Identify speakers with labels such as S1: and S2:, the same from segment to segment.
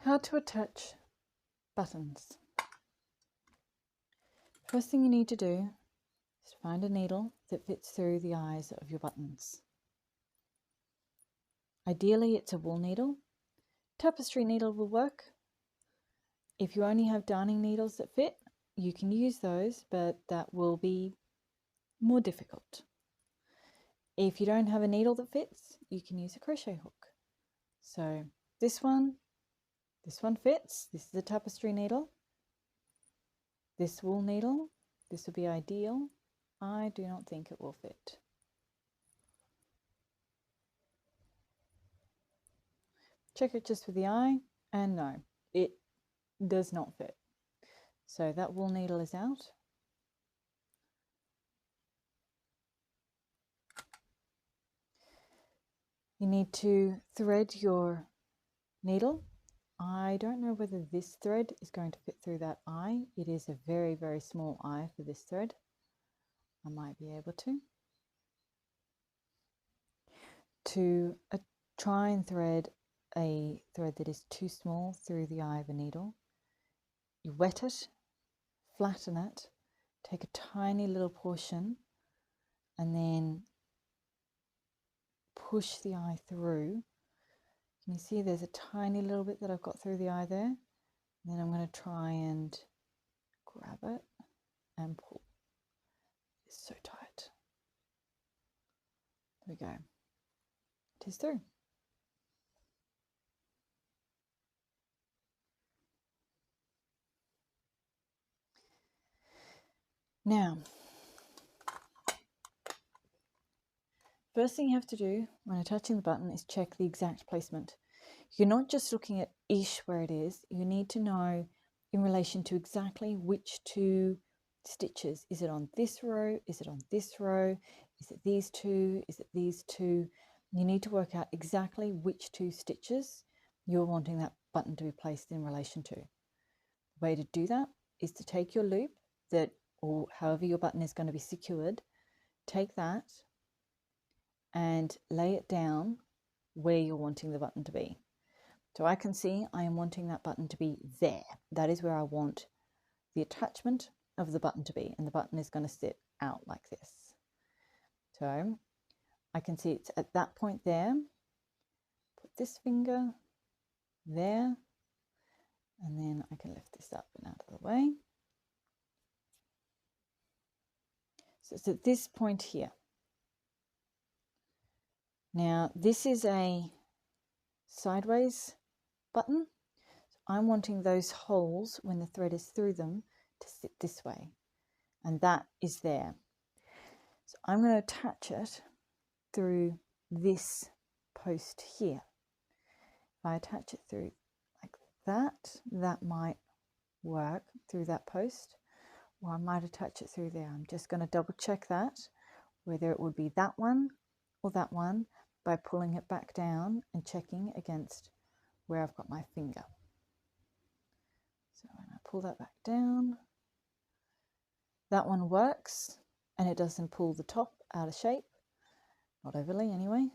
S1: How to attach buttons. First thing you need to do is find a needle that fits through the eyes of your buttons. Ideally, it's a wool needle. Tapestry needle will work. If you only have darning needles that fit, you can use those, but that will be more difficult. If you don't have a needle that fits, you can use a crochet hook. So this one fits. This is a tapestry needle. This wool needle, this would be ideal. I do not think it will fit. Check it just with the eye, and no, it does not fit. So that wool needle is out. You need to thread your needle. I don't know whether this thread is going to fit through that eye. It is a very, very small eye for this thread. I might be able to. Try and thread a thread that is too small through the eye of a needle. You wet it, flatten it, take a tiny little portion, and then push the eye through. Can you see there's a tiny little bit that I've got through the eye there? And then I'm going to try and grab it and pull. It's so tight. There we go. It is through. Now, first thing you have to do when attaching the button is check the exact placement. You're not just looking at ish where it is, you need to know in relation to exactly which two stitches. Is it on this row? Is it on this row? Is it these two? Is it these two? You need to work out exactly which two stitches you're wanting that button to be placed in relation to. The way to do that is to take your loop that, or however your button is going to be secured, take that and lay it down where you're wanting the button to be. So I can see I am wanting that button to be there. That is where I want the attachment of the button to be, and the button is going to sit out like this. So I can see it's at that point there. Put this finger there, and then I can lift this up and out of the way. So it's at this point here. Now this is a sideways button. So I'm wanting those holes when the thread is through them to sit this way, and that is there. So I'm going to attach it through this post here. If I attach it through like that, that might work through that post, or I might attach it through there. I'm just going to double check that, whether it would be that one or that one, by pulling it back down and checking against where I've got my finger. So when I pull that back down, that one works, and it doesn't pull the top out of shape, not overly anyway.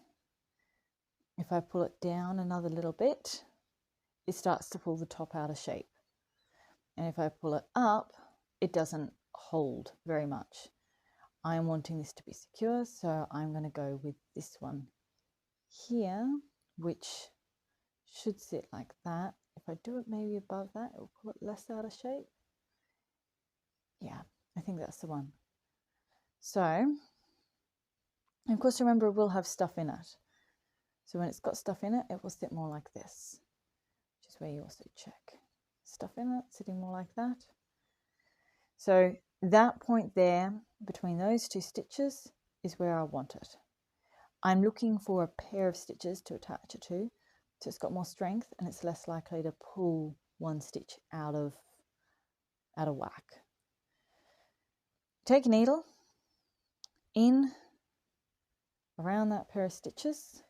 S1: If I pull it down another little bit, it starts to pull the top out of shape. And if I pull it up, it doesn't hold very much. I'm wanting this to be secure, so I'm going to go with this one here, which should sit like that. If I do it maybe above that, it will pull it less out of shape. Yeah, I think that's the one. So, and of course, remember, it will have stuff in it. So when it's got stuff in it, it will sit more like this, which is where you also check. Stuff in it, sitting more like that. So that point there, between those two stitches, is where I want it. I'm looking for a pair of stitches to attach it to, so it's got more strength and it's less likely to pull one stitch out of whack. Take a needle in around that pair of stitches.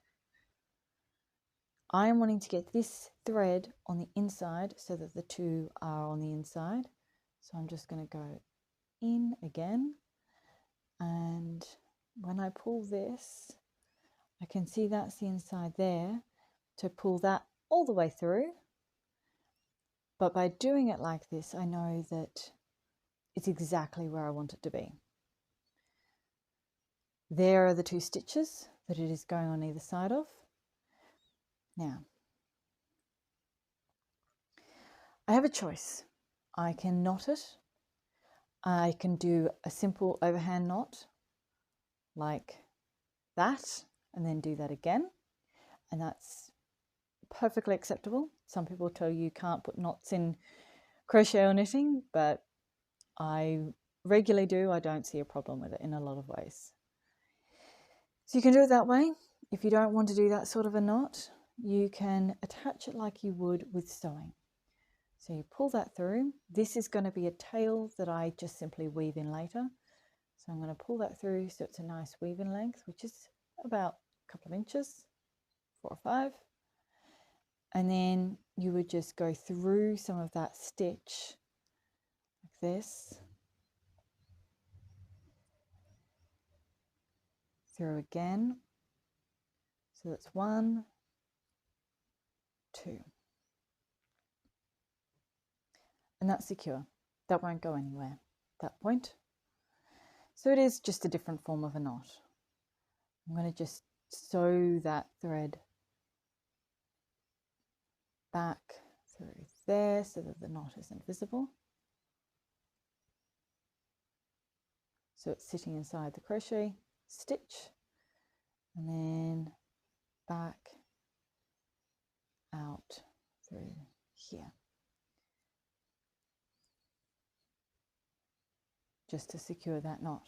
S1: I'm wanting to get this thread on the inside so that the two are on the inside. So I'm just going to go in again, and when I pull this, I can see that's the inside there. To pull that all the way through, But by doing it like this, I know that it's exactly where I want it to be. There are the 2 stitches that it is going on either side of. Now, I have a choice. I can knot it. I can do a simple overhand knot like that and then do that again. And that's perfectly acceptable. Some people tell you can't put knots in crochet or knitting, but I regularly do. I don't see a problem with it in a lot of ways. So you can do it that way. If you don't want to do that sort of a knot, you can attach it like you would with sewing. So you pull that through. This is going to be a tail that I just simply weave in later. So I'm going to pull that through so it's a nice weave-in length, which is about a couple of inches, 4 or 5. And then you would just go through some of that stitch like this, through again. So that's 1, 2. And that's secure. That won't go anywhere at that point. So it is just a different form of a knot. I'm going to just sew that thread back through there so that the knot isn't visible. So it's sitting inside the crochet stitch, and then back out through here, just to secure that knot.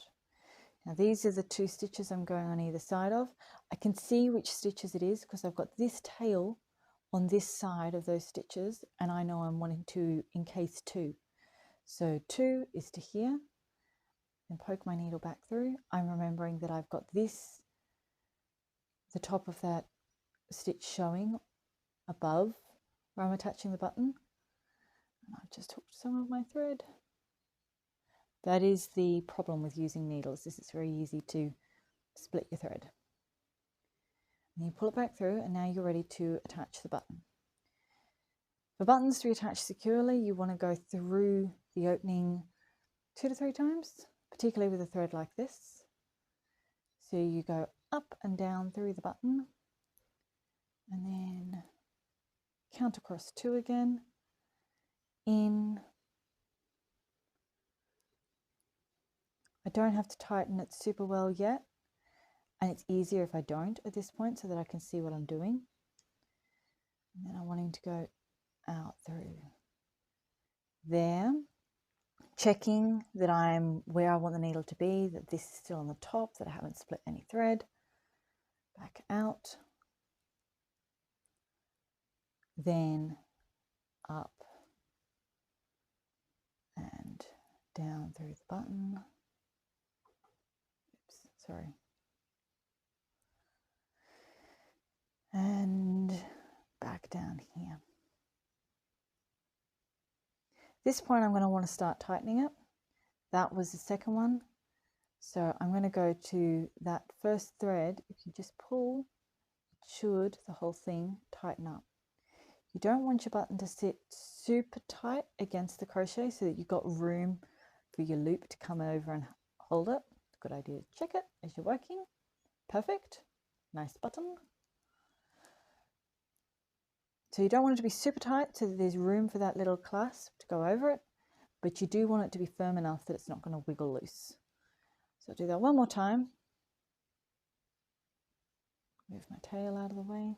S1: Now these are the 2 stitches I'm going on either side of. I can see which stitches it is because I've got this tail on this side of those stitches, and I know I'm wanting to encase 2. So 2 is to here, and poke my needle back through. I'm remembering that I've got this, the top of that stitch showing above where I'm attaching the button, and I've just hooked some of my thread. That is the problem with using needles, is it's very easy to split your thread. And you pull it back through, and now you're ready to attach the button. For buttons to be attached securely, you want to go through the opening 2 to 3 times, particularly with a thread like this. So you go up and down through the button, and then count across 2 again, in. I don't have to tighten it super well yet, and it's easier if I don't at this point so that I can see what I'm doing. And then I'm wanting to go out through there, checking that I'm where I want the needle to be, that this is still on the top, that I haven't split any thread. Back out, then up and down through the button. Oops, sorry. And back down here. This point I'm going to want to start tightening it. That was the second one. So I'm going to go to that first thread. If you just pull, it should, the whole thing, tighten up. You don't want your button to sit super tight against the crochet so that you've got room for your loop to come over and hold it. It's a good idea to check it as you're working. Perfect. Nice button. So you don't want it to be super tight so that there's room for that little clasp to go over it, but you do want it to be firm enough that it's not going to wiggle loose. So I'll do that one more time. Move my tail out of the way.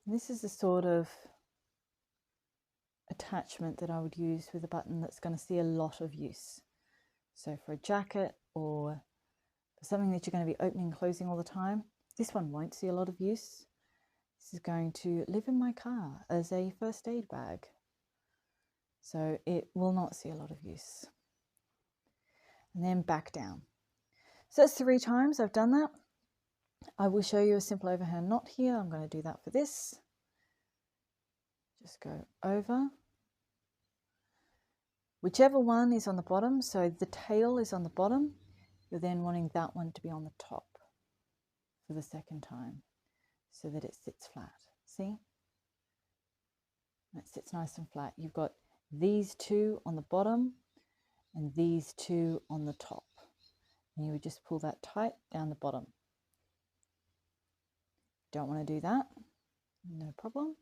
S1: And this is the sort of attachment that I would use with a button that's going to see a lot of use. So for a jacket or for something that you're going to be opening and closing all the time, this one won't see a lot of use. This is going to live in my car as a first aid bag. So it will not see a lot of use. And then back down. So that's 3 times I've done that. I will show you a simple overhand knot here. I'm going to do that for this. Just go over. Whichever one is on the bottom, so the tail is on the bottom, you're then wanting that one to be on the top for the second time so that it sits flat. See? It sits nice and flat. You've got these two on the bottom and these two on the top. And you would just pull that tight down the bottom. Don't want to do that? No problem.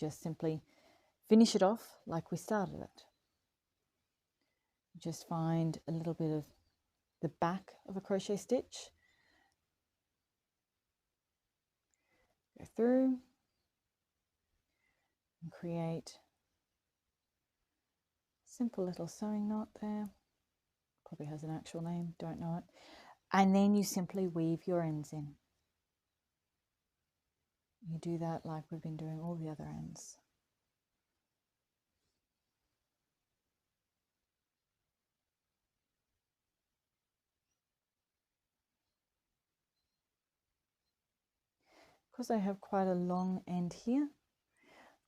S1: Just simply finish it off like we started it. Just find a little bit of the back of a crochet stitch. Go through and create a simple little sewing knot there. Probably has an actual name, don't know it. And then you simply weave your ends in. You do that like we've been doing all the other ends. Because I have quite a long end here,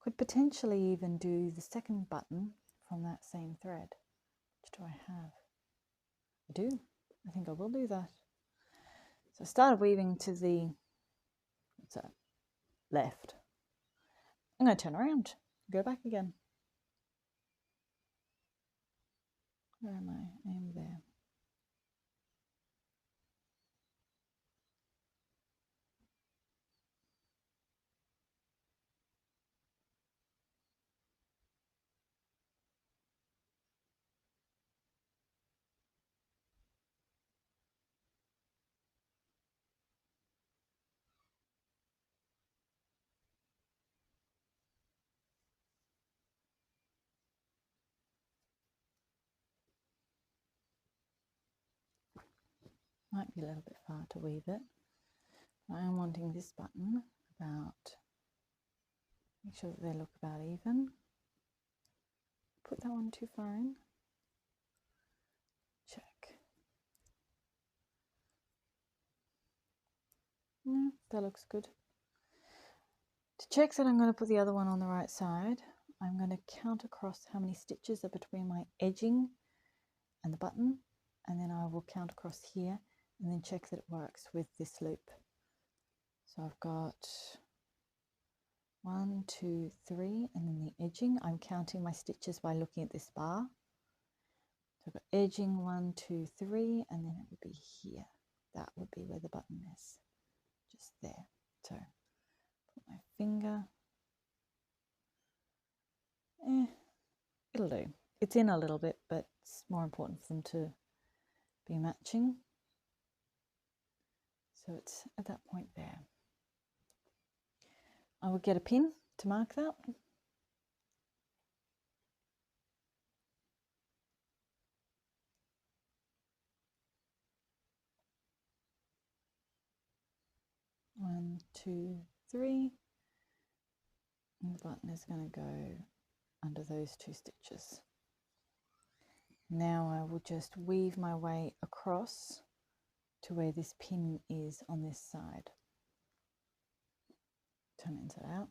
S1: could potentially even do the second button from that same thread. Which do I have? I do. I think I will do that. So I started weaving to the, what's that, left. I'm going to turn around, go back again. Where am I? I am there. Might be a little bit far to weave it. I am wanting this button about, make sure that they look about even. Put that one too far in. Check. No, that looks good. To check that I'm going to put the other one on the right side, I'm going to count across how many stitches are between my edging and the button, and then I will count across here and then check that it works with this loop. So I've got 1, 2, 3, and then the edging. I'm counting my stitches by looking at this bar. So I've got edging 1, 2, 3, and then it would be here. That would be where the button is, just there. So put my finger. It'll do. It's in a little bit, but it's more important for them to be matching. So it's at that point there. I will get a pin to mark that. One, 2, 3. And the button is going to go under those 2 stitches. Now I will just weave my way across to where this pin is on this side. Turn it inside out.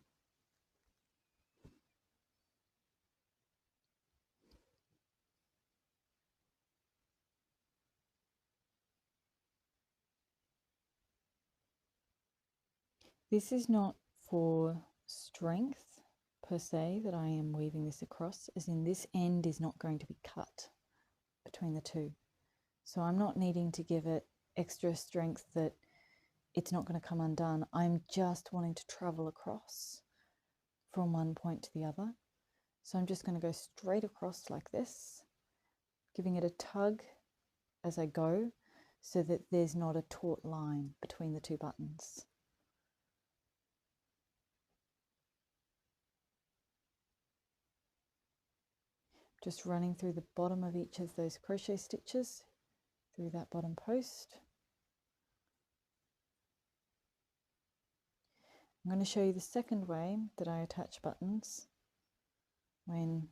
S1: This is not for strength per se that I am weaving this across, as in this end is not going to be cut between the two. So I'm not needing to give it extra strength that it's not going to come undone. I'm just wanting to travel across from one point to the other. So I'm just going to go straight across like this, giving it a tug as I go so that there's not a taut line between the 2 buttons. Just running through the bottom of each of those crochet stitches through that bottom post. I'm going to show you the second way that I attach buttons when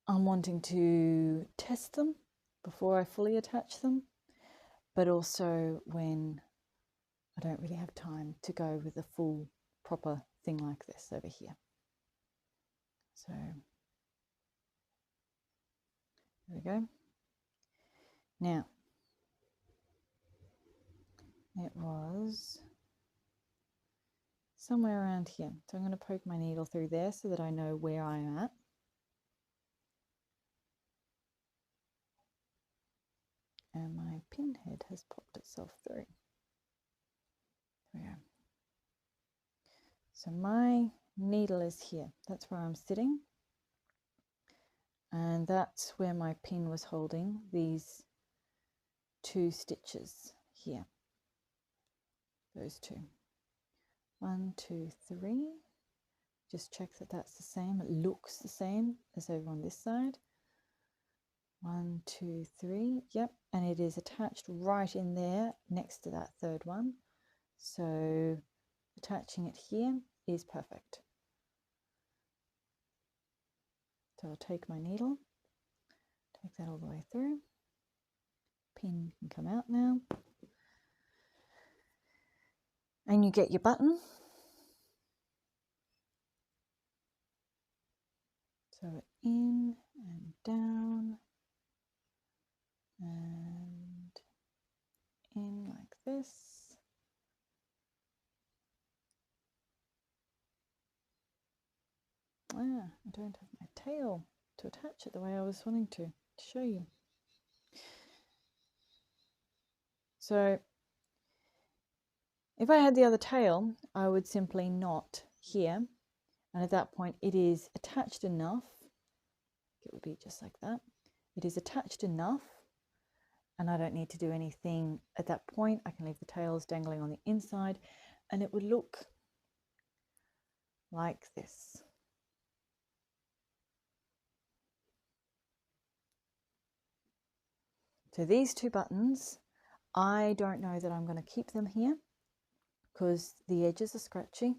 S1: I'm wanting to test them before I fully attach them, but also when I don't really have time to go with a full proper thing like this over here. So there we go. Now it was somewhere around here, so I'm going to poke my needle through there so that I know where I'm at. And my pin head has popped itself through. There we go. So my needle is here. That's where I'm sitting. And that's where my pin was holding these 2 stitches here. Those 2. 1, 2, 3. Just check that that's the same. It looks the same as over on this side. 1, 2, 3. Yep, and it is attached right in there next to that 3rd one. So attaching it here is perfect. So I'll take my needle, take that all the way through. Pin can come out now. And you get your button. So in and down and in like this. Ah, I don't have my tail to attach it the way I was wanting to show you. So if I had the other tail, I would simply knot here, and at that point it is attached enough. It would be just like that. It is attached enough, and I don't need to do anything at that point. I can leave the tails dangling on the inside, and it would look like this. So these 2 buttons, I don't know that I'm going to keep them here because the edges are scratchy.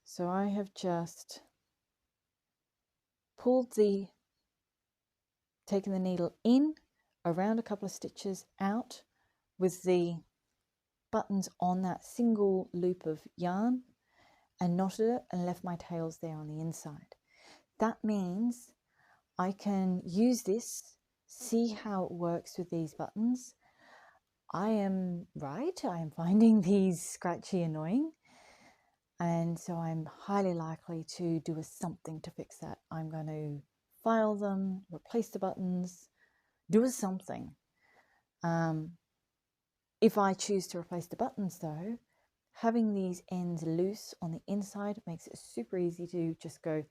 S1: So I have just taken the needle in, around a couple of stitches out with the buttons on that single loop of yarn and knotted it and left my tails there on the inside. That means I can use this, see how it works with these buttons. I am finding these scratchy annoying, and so I'm highly likely to do something to fix that. I'm going to file them, replace the buttons, do something. If I choose to replace the buttons though, having these ends loose on the inside makes it super easy to just go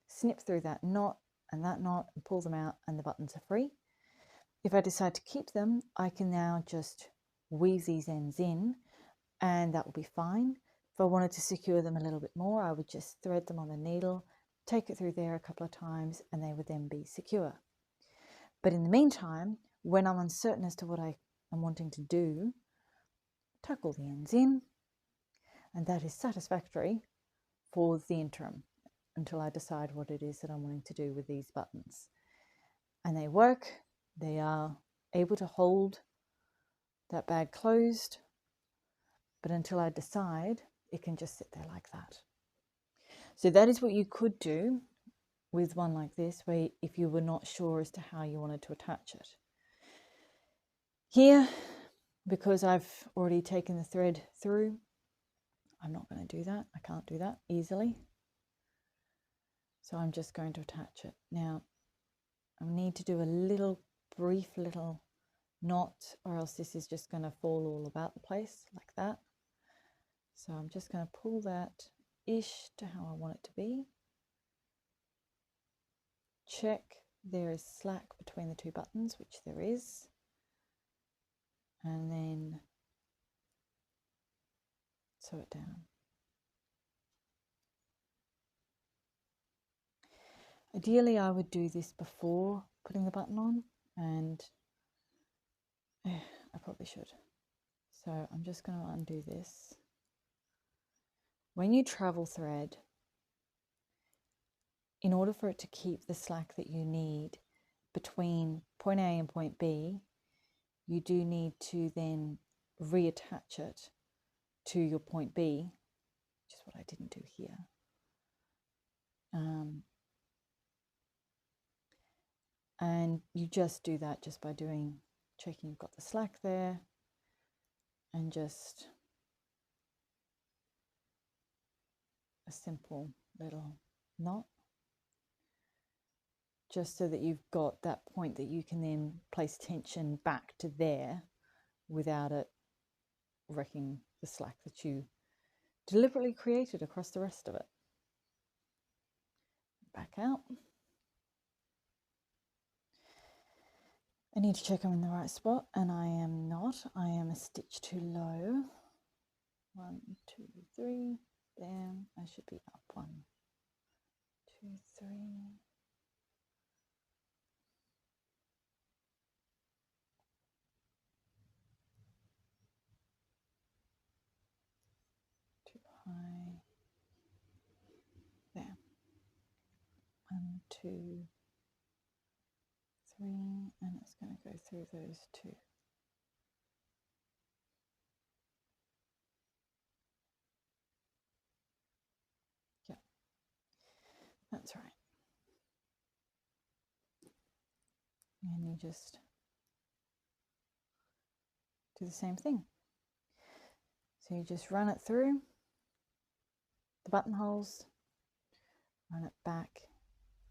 S1: snip through that knot and pull them out, and the buttons are free. If I decide to keep them, I can now just weave these ends in, and that will be fine. If I wanted to secure them a little bit more, I would just thread them on the needle, take it through there a couple of times, and they would then be secure. But in the meantime, when I'm uncertain as to what I am wanting to do, tuck all the ends in, and that is satisfactory for the interim until I decide what it is that I'm wanting to do with these buttons. And they work. They are able to hold that bag closed, but until I decide, it can just sit there like that. So that is what you could do with one like this, where if you were not sure as to how you wanted to attach it. Here, because I've already taken the thread through, I'm not going to do that. I can't do that easily. So I'm just going to attach it. Now, I need to do a brief little knot, or else this is just going to fall all about the place like that. So I'm just going to pull that ish to how I want it to be. Check there is slack between the 2 buttons, which there is. And then sew it down. Ideally, I would do this before putting the button on, and I probably should. So I'm just going to undo this. When you travel thread, in order for it to keep the slack that you need between point A and point B, you do need to then reattach it to your point B which is what I didn't do here. And you just do that just by checking you've got the slack there, and just a simple little knot, just so that you've got that point that you can then place tension back to there without it wrecking the slack that you deliberately created across the rest of it. Back out. I need to check I'm in the right spot, and I am not. I am a stitch too low. 1, 2, 3. There. I should be up 1, 2, 3. Too high. There. 1, 2, 3, and it's going to go through those 2. Yeah, that's right. And you just do the same thing. So you just run it through the buttonholes, run it back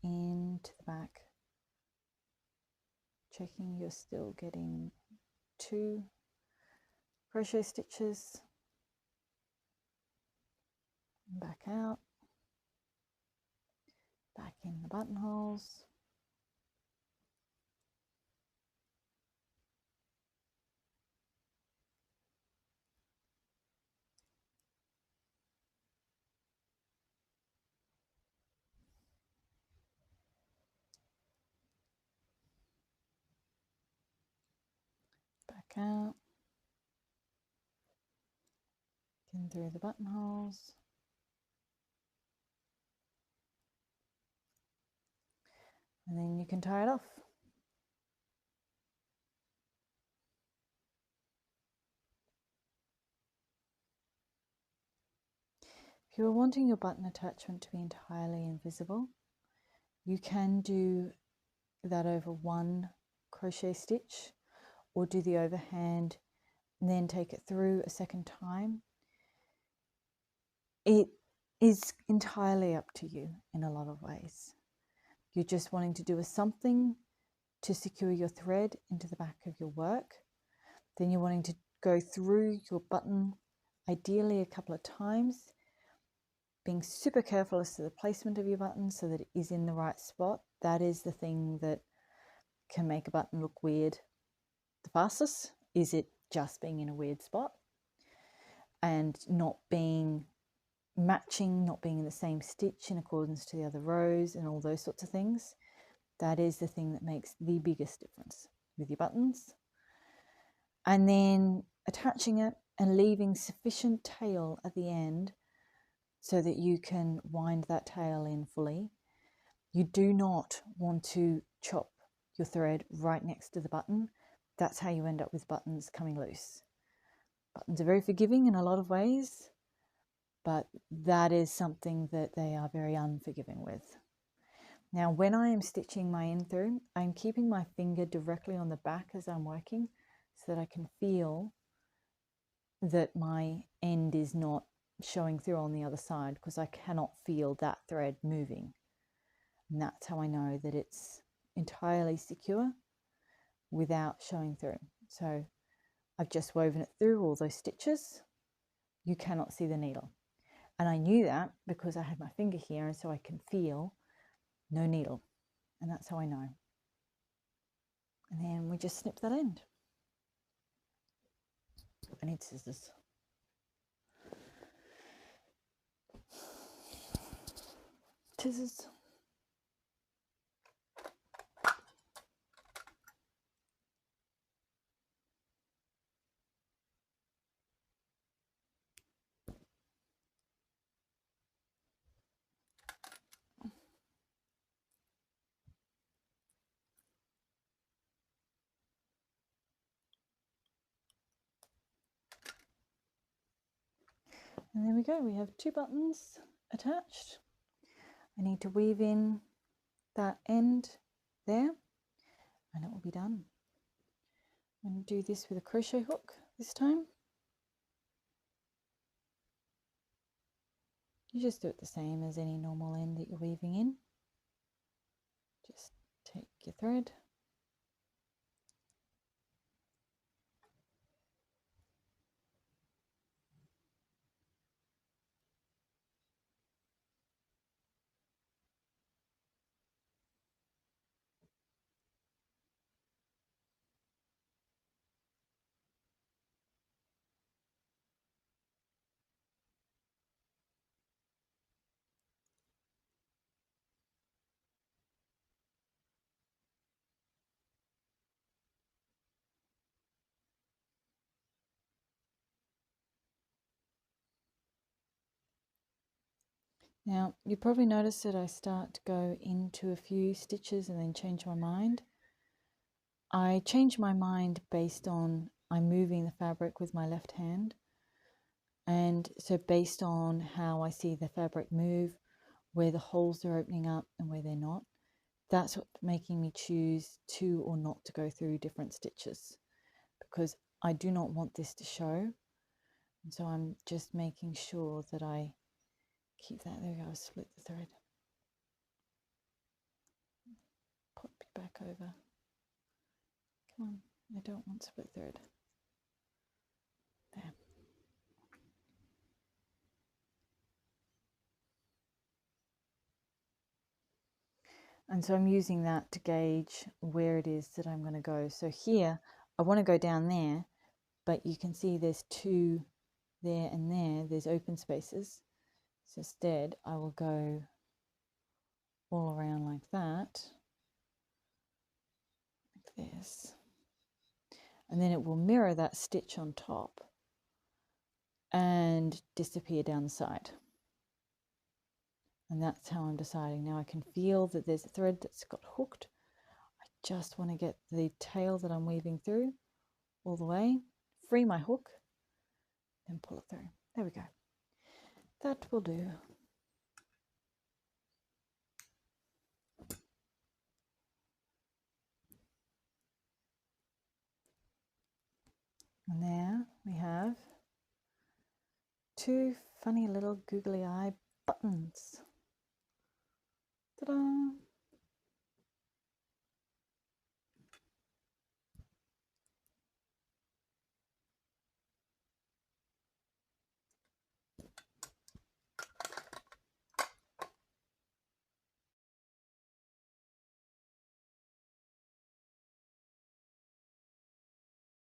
S1: into the back, checking you're still getting 2 crochet stitches, back out, back in the buttonholes, back out, in through the buttonholes, and then you can tie it off. If you're wanting your button attachment to be entirely invisible, you can do that over 1 crochet stitch, or do the overhand and then take it through a second time. It is entirely up to you in a lot of ways. You're just wanting to do something to secure your thread into the back of your work. Then you're wanting to go through your button, ideally a couple of times, being super careful as to the placement of your button so that it is in the right spot. That is the thing that can make a button look weird the fastest, is it just being in a weird spot and not being matching, not being in the same stitch in accordance to the other rows and all those sorts of things. That is the thing that makes the biggest difference with your buttons. And then attaching it and leaving sufficient tail at the end so that you can wind that tail in fully. You do not want to chop your thread right next to the button. That's how you end up with buttons coming loose. Buttons are very forgiving in a lot of ways, but that is something that they are very unforgiving with. Now, when I am stitching my in through, I'm keeping my finger directly on the back as I'm working so that I can feel that my end is not showing through on the other side, because I cannot feel that thread moving. And that's how I know that it's entirely secure without showing through. So I've just woven it through all those stitches. You cannot see the needle. And I knew that because I had my finger here, and so I can feel no needle. And that's how I know. And then we just snip that end. I need scissors. Scissors. And there we go, we have 2 buttons attached. I need to weave in that end there and it will be done. I'm going to do this with a crochet hook this time. You just do it the same as any normal end that you're weaving in. Just take your thread. Now, you probably notice that I start to go into a few stitches and then change my mind. I change my mind based on I'm moving the fabric with my left hand. And so based on how I see the fabric move, where the holes are opening up and where they're not, that's what's making me choose to or not to go through different stitches, because I do not want this to show. And so I'm just making sure that I keep that. There we go, split the thread. Pop you back over. Come on, I don't want split thread. There. And so I'm using that to gauge where it is that I'm going to go. So here, I want to go down there, but you can see there's 2 there and there. There's open spaces. So instead, I will go all around like that, like this. And then it will mirror that stitch on top and disappear down the side. And that's how I'm deciding. Now I can feel that there's a thread that's got hooked. I just want to get the tail that I'm weaving through all the way, free my hook, and pull it through. There we go. That will do. And there we have 2 funny little googly eye buttons. Ta-da!